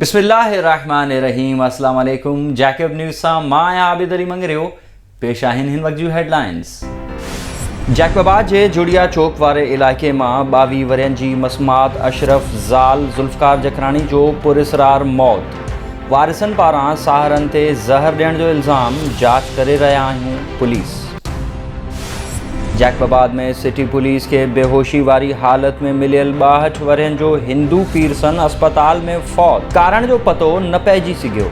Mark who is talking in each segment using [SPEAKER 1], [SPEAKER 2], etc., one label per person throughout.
[SPEAKER 1] बिस्मिल्लाहिर्रहमानिर्रहीम। अस्सलाम वालेकुम। जैकब न्यूज़ सां मां आहियां आबिद अली मंगरियो। पेश आहिनि हिन वक़्त जूं हेडलाइंस। जैकबाबाद जे जुड़िया चौक वारे इलाइक़े मां 22 वरियनि जी मसमात अशरफ ज़ाल ज़ुल्फ़कार जखरानी जो पुरस्रार मौत। वारिसनि पारां साहरनि ते ज़हर ॾियण जो इल्ज़ाम, जांच करे रहिया आहियूं पुलिस। जैकबाबाद में सिटी पुलिस के बेहोशी वारी हालत में मिलियल 62 वरियनि जो हिंदू पीरसन अस्पताल में फौत। कारण जो पतो न पइजी सघियो।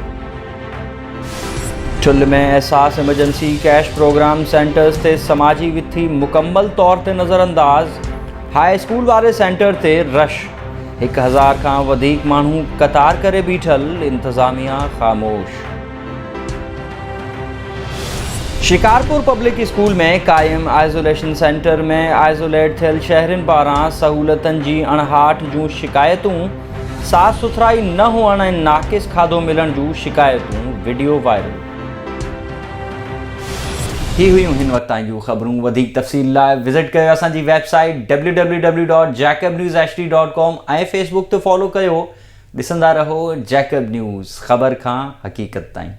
[SPEAKER 1] ठुल में एहसास इमरजेंसी कैश प्रोग्राम सेंटर्स ते समाजी विथी मुकम्मल तौर ते नज़रअंदाज। हाई स्कूल वारे सेंटर ते रश। 1000 खां वधीक माण्हू कतार करे बीठल, इंतज़ामिया ख़ामोश। शिकारपुर पब्लिक स्कूल में कायम आइसोलेशन सेंटर में आइसोलेट थियल शहरनि पारां सहूलतनि जी अणहाट जूं शिकायतूं। साफ़ सुथराई न हुअण ऐं नाक़िस खाधो मिलण जूं शिकायतूं। Video viral. ही हुयूं हिन वक़्त ताईं जूं ख़बरूं। वधीक तफ़सील लाइ विज़िट कयो असांजी वेबसाइट www.jacobnewsht.com ऐं फेसबुक ते फॉलो कयो। ॾिसंदा रहो जैकब न्यूज़, ख़बर खां हक़ीक़त ताईं।